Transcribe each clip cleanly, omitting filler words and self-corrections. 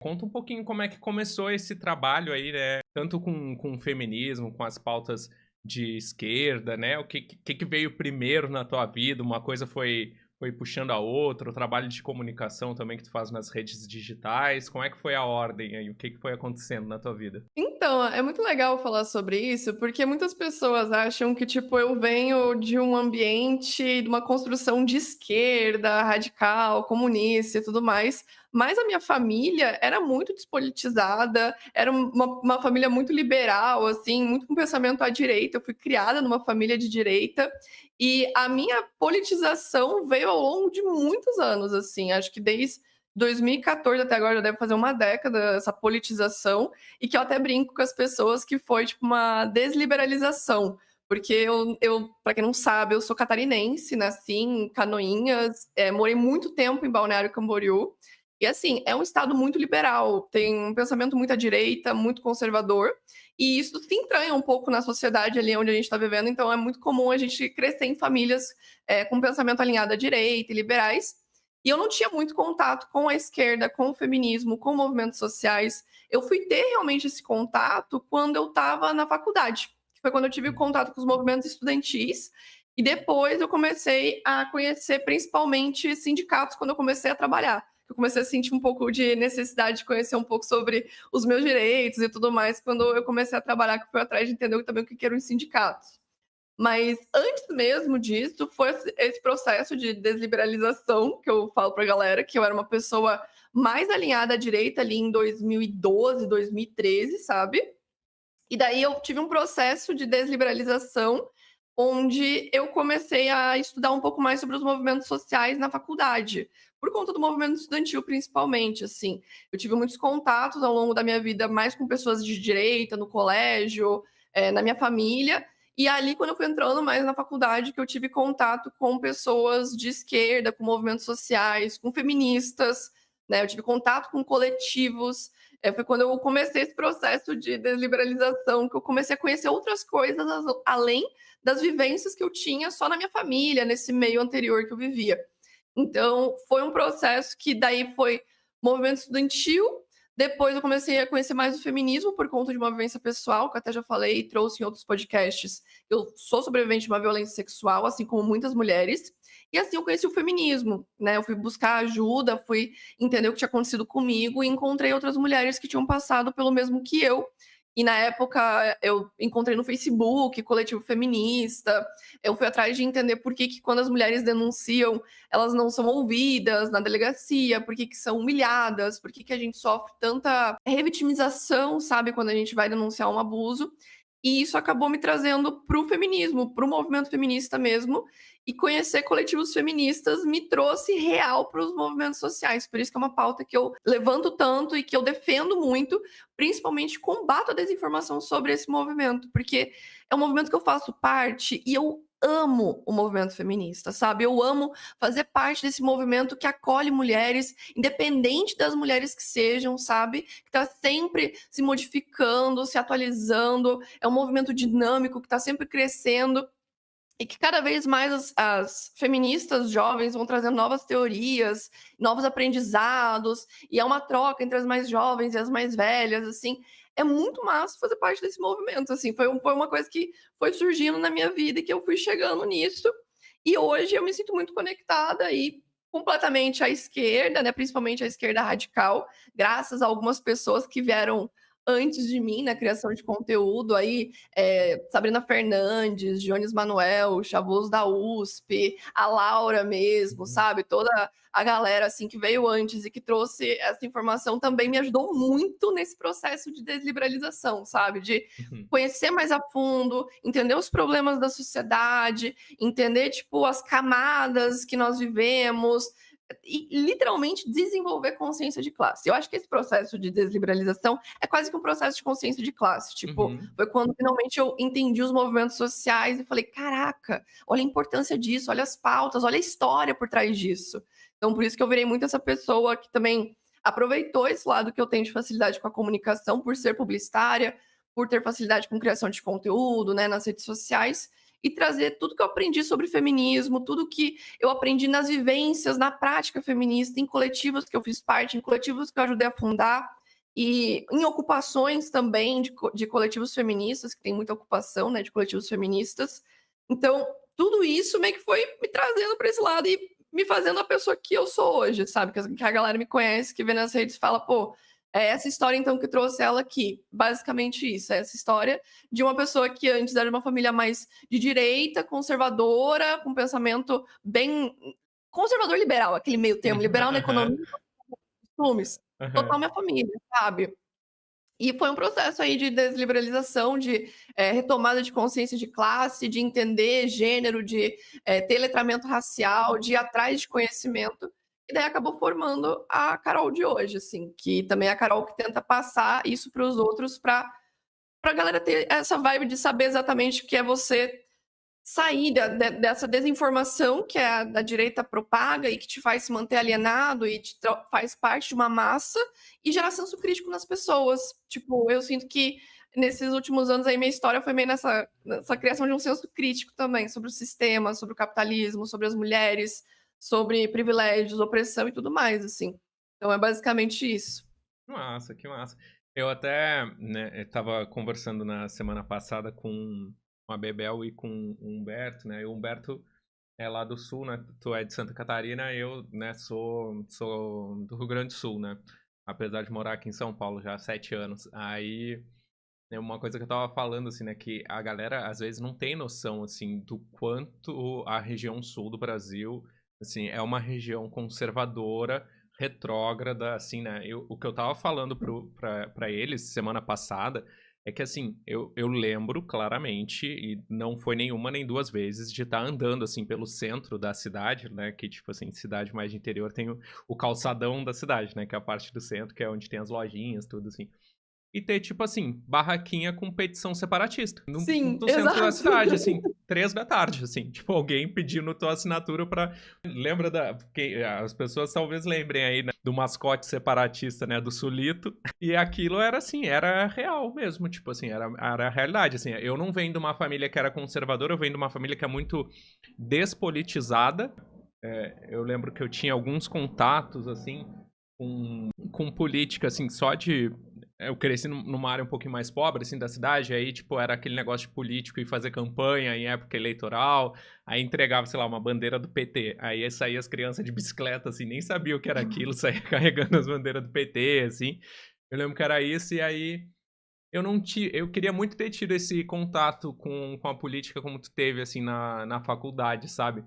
Conta um pouquinho como é que começou esse trabalho aí, né, tanto com o feminismo, com as pautas de esquerda, né, o que veio primeiro na tua vida, uma coisa foi puxando a outra, o trabalho de comunicação também que tu faz nas redes digitais, como é que foi a ordem aí, o que foi acontecendo na tua vida? Então, é muito legal falar sobre isso, porque muitas pessoas acham que, tipo, eu venho de um ambiente, de uma construção de esquerda, radical, comunista e tudo mais, mas a minha família era muito despolitizada, era uma família muito liberal, assim, muito com pensamento à direita. Eu fui criada numa família de direita e a minha politização veio ao longo de muitos anos, assim, acho que desde 2014 até agora já deve fazer uma década essa politização, e que eu até brinco com as pessoas que foi tipo uma desliberalização, porque eu para quem não sabe, eu sou catarinense, nasci em Canoinhas, morei muito tempo em Balneário Camboriú, e assim, é um estado muito liberal, tem um pensamento muito à direita, muito conservador, e isso se entranha um pouco na sociedade ali onde a gente está vivendo, então é muito comum a gente crescer em famílias com pensamento alinhado à direita e liberais, e eu não tinha muito contato com a esquerda, com o feminismo, com movimentos sociais. Eu fui ter realmente esse contato quando eu estava na faculdade, que foi quando eu tive contato com os movimentos estudantis, e depois eu comecei a conhecer principalmente sindicatos quando eu comecei a trabalhar. Eu comecei a sentir um pouco de necessidade de conhecer um pouco sobre os meus direitos e tudo mais quando eu comecei a trabalhar, que foi atrás de entender também o que eram os sindicatos. Mas antes mesmo disso, foi esse processo de desliberalização que eu falo pra galera, que eu era uma pessoa mais alinhada à direita ali em 2012, 2013, sabe? E daí eu tive um processo de desliberalização, onde eu comecei a estudar um pouco mais sobre os movimentos sociais na faculdade, por conta do movimento estudantil principalmente, assim. Eu tive muitos contatos ao longo da minha vida, mais com pessoas de direita, no colégio, na minha família, e ali quando eu fui entrando mais na faculdade que eu tive contato com pessoas de esquerda, com movimentos sociais, com feministas, né, eu tive contato com coletivos, foi quando eu comecei esse processo de desliberalização, que eu comecei a conhecer outras coisas além das vivências que eu tinha só na minha família, nesse meio anterior que eu vivia. Então, foi um processo que daí foi movimento estudantil, depois eu comecei a conhecer mais o feminismo por conta de uma vivência pessoal, que eu até já falei e trouxe em outros podcasts. Eu sou sobrevivente de uma violência sexual, assim como muitas mulheres, e assim eu conheci o feminismo, né, eu fui buscar ajuda, fui entender o que tinha acontecido comigo e encontrei outras mulheres que tinham passado pelo mesmo que eu. E na época eu encontrei no Facebook coletivo feminista, eu fui atrás de entender por que que quando as mulheres denunciam elas não são ouvidas na delegacia, por que que são humilhadas, por que que a gente sofre tanta revitimização, sabe, quando a gente vai denunciar um abuso. E isso acabou me trazendo para o feminismo, para o movimento feminista mesmo, e conhecer coletivos feministas me trouxe real para os movimentos sociais. Por isso que é uma pauta que eu levanto tanto e que eu defendo muito, principalmente combato a desinformação sobre esse movimento, porque é um movimento que eu faço parte e eu amo o movimento feminista, sabe? Eu amo fazer parte desse movimento que acolhe mulheres, independente das mulheres que sejam, sabe? Que está sempre se modificando, se atualizando. É um movimento dinâmico que está sempre crescendo. E que cada vez mais as feministas jovens vão trazendo novas teorias, novos aprendizados, e é uma troca entre as mais jovens e as mais velhas, assim. É muito massa fazer parte desse movimento, assim. Foi uma coisa que foi surgindo na minha vida e que eu fui chegando nisso. E hoje eu me sinto muito conectada e completamente à esquerda, né, principalmente à esquerda radical, graças a algumas pessoas que vieram antes de mim na criação de conteúdo aí, Sabrina Fernandes, Jones Manuel, Chavos da USP, a Laura mesmo, Uhum, sabe, toda a galera, assim, que veio antes e que trouxe essa informação também me ajudou muito nesse processo de desliberalização, sabe, de uhum. conhecer mais a fundo, entender os problemas da sociedade, entender, tipo, as camadas que nós vivemos, e literalmente desenvolver consciência de classe. Eu acho que esse processo de desliberalização é quase que um processo de consciência de classe. Tipo, Uhum. foi quando finalmente eu entendi os movimentos sociais e falei: caraca, olha a importância disso, olha as pautas, olha a história por trás disso. Então, por isso que eu virei muito essa pessoa que também aproveitou esse lado que eu tenho de facilidade com a comunicação, por ser publicitária, por ter facilidade com criação de conteúdo, né, nas redes sociais, e trazer tudo que eu aprendi sobre feminismo, tudo que eu aprendi nas vivências, na prática feminista, em coletivos que eu fiz parte, em coletivos que eu ajudei a fundar, e em ocupações também de coletivos feministas, que tem muita ocupação, né, de coletivos feministas. Então, tudo isso meio que foi me trazendo para esse lado e me fazendo a pessoa que eu sou hoje, sabe? Que a galera me conhece, que vê nas redes e fala, pô, é essa história então que trouxe ela aqui. Basicamente isso, é essa história de uma pessoa que antes era de uma família mais de direita, conservadora, com pensamento bem conservador liberal, aquele meio termo, liberal na Aham, economia e costumes. Total aham. minha família, sabe? E foi um processo aí de desliberalização, de retomada de consciência de classe, de entender gênero, de ter letramento racial, de ir atrás de conhecimento. E daí acabou formando a Carol de hoje, assim, que também é a Carol que tenta passar isso para os outros, para a galera ter essa vibe de saber exatamente o que é você sair dessa desinformação que a direita propaga e que te faz se manter alienado e faz parte de uma massa e gerar senso crítico nas pessoas. Tipo, eu sinto que nesses últimos anos aí minha história foi meio nessa criação de um senso crítico também sobre o sistema, sobre o capitalismo, sobre as mulheres, sobre privilégios, opressão e tudo mais, assim. Então é basicamente isso. Que massa, que massa. Eu até, né, estava conversando na semana passada com a Bebel e com o Humberto, né? E o Humberto é lá do Sul, né? Tu é de Santa Catarina, eu, né, sou do Rio Grande do Sul, né? Apesar de morar aqui em São Paulo já há 7 anos. Aí, é uma coisa que eu tava falando, assim, né? Que a galera, às vezes, não tem noção, assim, do quanto a região sul do Brasil, assim, é uma região conservadora, retrógrada, assim, né? O que eu tava falando pra eles semana passada é que, assim, eu lembro claramente, e não foi nenhuma nem duas vezes, de estar andando, assim, pelo centro da cidade, né? Que, tipo assim, cidade mais de interior tem o calçadão da cidade, né? Que é a parte do centro, que é onde tem as lojinhas, tudo assim. E ter, tipo assim, barraquinha com petição separatista. Sim, No centro da exato. cidade, assim, 3 da tarde, assim. Tipo, alguém pedindo tua assinatura pra. Lembra da. Porque as pessoas talvez lembrem aí, né, do mascote separatista, né? Do Sulito. E aquilo era assim, era real mesmo. Tipo assim, era a realidade. Assim, eu não venho de uma família que era conservadora, eu venho de uma família que é muito despolitizada. Eu lembro que eu tinha alguns contatos, assim, com política, assim, só de. Eu cresci numa área um pouquinho mais pobre, assim, da cidade, aí, tipo, era aquele negócio de político e fazer campanha em época eleitoral, aí entregava, sei lá, uma bandeira do PT, aí saía as crianças de bicicleta, assim, nem sabia o que era aquilo, saía carregando as bandeiras do PT, assim, eu lembro que era isso, e aí eu queria muito ter tido esse contato com a política como tu teve, assim, na faculdade, sabe?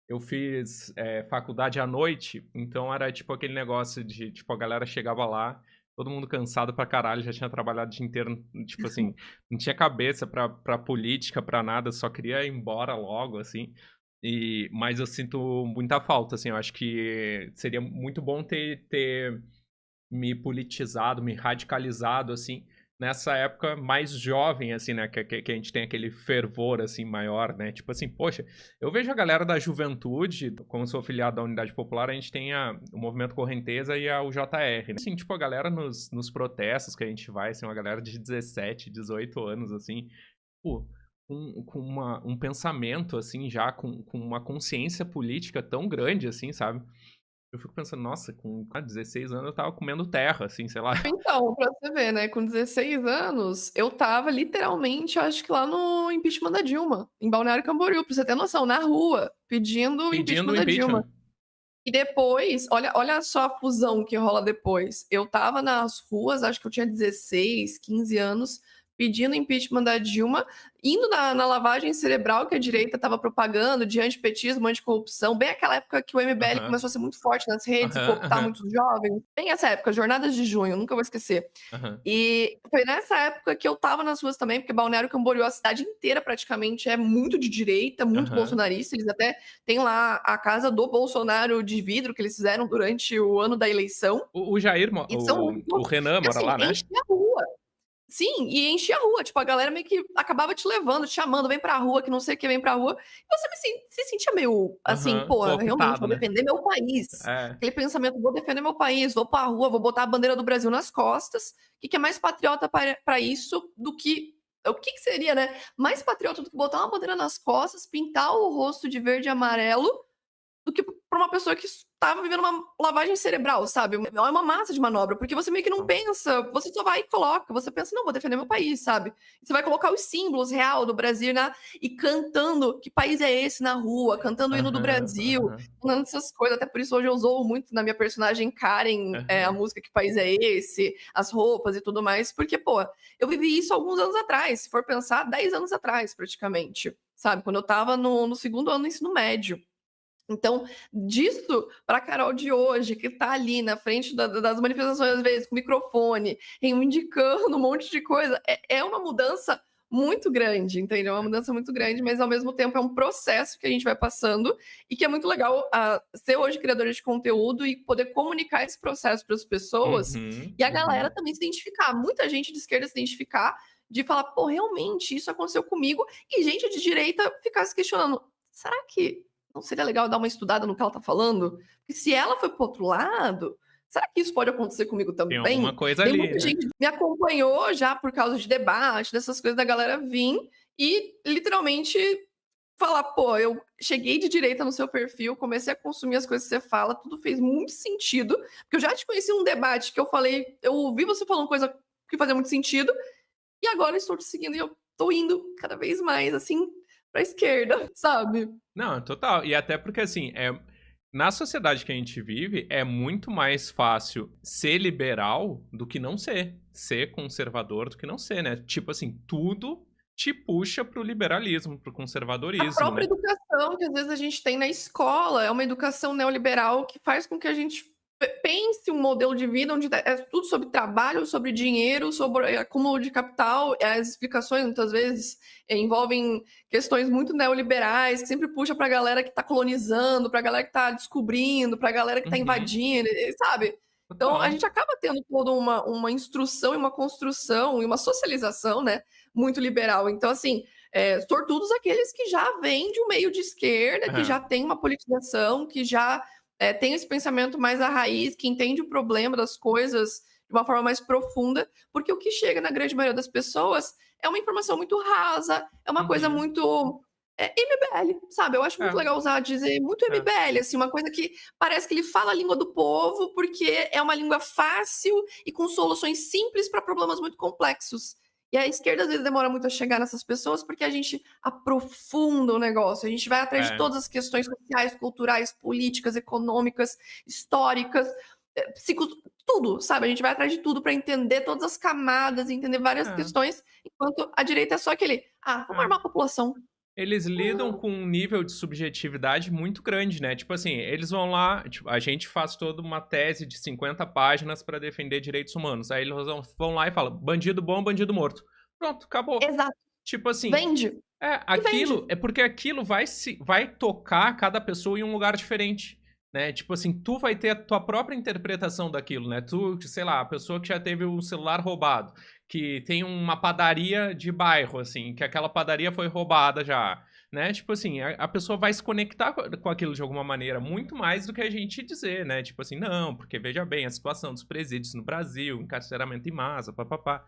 Eu fiz faculdade à noite, então era tipo aquele negócio de, tipo, a galera chegava lá, todo mundo cansado pra caralho, já tinha trabalhado o dia inteiro, tipo assim, não tinha cabeça pra política, pra nada, só queria ir embora logo, assim. Mas eu sinto muita falta, assim, eu acho que seria muito bom ter me politizado, me radicalizado, assim, nessa época mais jovem, assim, né? Que a gente tem aquele fervor, assim, maior, né? Tipo assim, poxa, eu vejo a galera da juventude, como eu sou afiliado da Unidade Popular, a gente tem o Movimento Correnteza e a UJR, né? Assim, tipo, a galera nos protestos que a gente vai, assim, uma galera de 17, 18 anos, assim, pô, com um pensamento, assim, já com uma consciência política tão grande, assim, sabe? Eu fico pensando, nossa, com 16 anos eu tava comendo terra, assim, sei lá. Então, pra você ver, né, com 16 anos, eu tava literalmente, acho que lá no impeachment da Dilma, em Balneário Camboriú, pra você ter noção, na rua, pedindo o Pedindo impeachment o da Dilma. impeachment. E depois, olha só a fusão que rola depois. Eu tava nas ruas, acho que eu tinha 16, 15 anos, pedindo impeachment da Dilma, indo na lavagem cerebral que a direita estava propagando, de antipetismo, anticorrupção, bem aquela época que o MBL Aham, começou a ser muito forte nas redes e aham, cooptar aham, muitos jovens. Bem essa época, Jornadas de Junho, nunca vou esquecer. aham, E foi nessa época que eu tava nas ruas também, porque Balneário Camboriú, a cidade inteira praticamente é muito de direita, muito aham. bolsonarista. Eles até têm lá a casa do Bolsonaro de vidro que eles fizeram durante o ano da eleição. O Jair, E são o muito. Renan E mora assim, lá, né? enchia a rua. Sim, e enchia a rua. Tipo, a galera meio que acabava te levando, te chamando, vem pra rua, que não sei o que, vem pra rua. E você se sentia meio assim, Aham, pô, realmente, cooptado, vou né? defender meu país. É, Aquele pensamento, vou defender meu país, vou pra rua, vou botar a bandeira do Brasil nas costas. O que é mais patriota pra isso do que o que que seria, né, mais patriota do que botar uma bandeira nas costas, pintar o rosto de verde e amarelo, do que pra uma pessoa que estava vivendo uma lavagem cerebral, sabe? É uma massa de manobra, porque você meio que não pensa, você só vai e coloca, você pensa, não, vou defender meu país, sabe? Você vai colocar os símbolos real do Brasil e cantando que país é esse na rua, cantando o hino do Aham, Brasil, aham, falando essas coisas, até por isso hoje eu usou muito na minha personagem Karen, a aham. música Que País é Esse, as roupas e tudo mais, porque, pô, eu vivi isso alguns anos atrás, se for pensar, 10 anos atrás, praticamente, sabe? Quando eu estava no segundo ano do ensino médio. Então, disso para a Carol de hoje, que está ali na frente das manifestações, às vezes, com microfone, reivindicando um monte de coisa, é uma mudança muito grande, entendeu? É uma mudança muito grande, mas ao mesmo tempo é um processo que a gente vai passando e que é muito legal ser hoje criadora de conteúdo e poder comunicar esse processo para as pessoas Uhum, e a galera uhum. também se identificar. Muita gente de esquerda se identificar, de falar, pô, realmente isso aconteceu comigo, e gente de direita ficar se questionando: será que não seria legal dar uma estudada no que ela tá falando? Porque se ela foi pro outro lado, será que isso pode acontecer comigo Tem alguma também? coisa Daí ali, muita né? gente me acompanhou já por causa de debate, dessas coisas da galera vir e literalmente falar: pô, eu cheguei de direita no seu perfil, comecei a consumir as coisas que você fala, tudo fez muito sentido, porque eu já te conheci um debate que eu falei, eu ouvi você falando coisa que fazia muito sentido, e agora estou te seguindo e eu tô indo cada vez mais, assim, pra esquerda, sabe? Não, total. E até porque, assim, na sociedade que a gente vive, é muito mais fácil ser liberal do que não ser. Ser conservador do que não ser, né? Tipo assim, tudo te puxa pro liberalismo, pro A conservadorismo, própria né? educação que às vezes a gente tem na escola é uma educação neoliberal que faz com que a gente pense um modelo de vida onde é tudo sobre trabalho, sobre dinheiro, sobre acúmulo de capital. As explicações muitas vezes envolvem questões muito neoliberais, que sempre puxa para a galera que está colonizando, para a galera que está descobrindo, para a galera que está Uhum, invadindo, sabe? Então a total. gente acaba tendo toda uma instrução e uma construção e uma socialização, né, muito liberal. Então, assim, sortudos aqueles que já vêm de um meio de esquerda, que Aham. já tem uma politização, que já tem esse pensamento mais à raiz, que entende o problema das coisas de uma forma mais profunda, porque o que chega na grande maioria das pessoas é uma informação muito rasa, é uma coisa Uhum. muito MBL, sabe? Eu acho muito É, legal usar, dizer muito é. MBL, assim, uma coisa que parece que ele fala a língua do povo, porque é uma língua fácil e com soluções simples para problemas muito complexos. E a esquerda às vezes demora muito a chegar nessas pessoas porque a gente aprofunda o negócio, a gente vai atrás de É. todas as questões sociais, culturais, políticas, econômicas, históricas, tudo, sabe? A gente vai atrás de tudo para entender todas as camadas, entender várias É. questões, enquanto a direita é só aquele, vamos É. armar a população. Eles lidam com um nível de subjetividade muito grande, né? Tipo assim, eles vão lá, tipo, a gente faz toda uma tese de 50 páginas para defender direitos humanos. Aí eles vão lá e falam, bandido bom, bandido morto. Pronto, acabou. Exato. Tipo assim, Vende. E aquilo vende. é porque aquilo vai tocar cada pessoa em um lugar diferente, né? Tipo assim, tu vai ter a tua própria interpretação daquilo, né? Tu, sei lá, a pessoa que já teve o celular roubado, que tem uma padaria de bairro, assim, que aquela padaria foi roubada já, né? Tipo assim, a pessoa vai se conectar com aquilo de alguma maneira, muito mais do que a gente dizer, né? Tipo assim, não, porque veja bem, a situação dos presídios no Brasil, encarceramento em massa, papapá.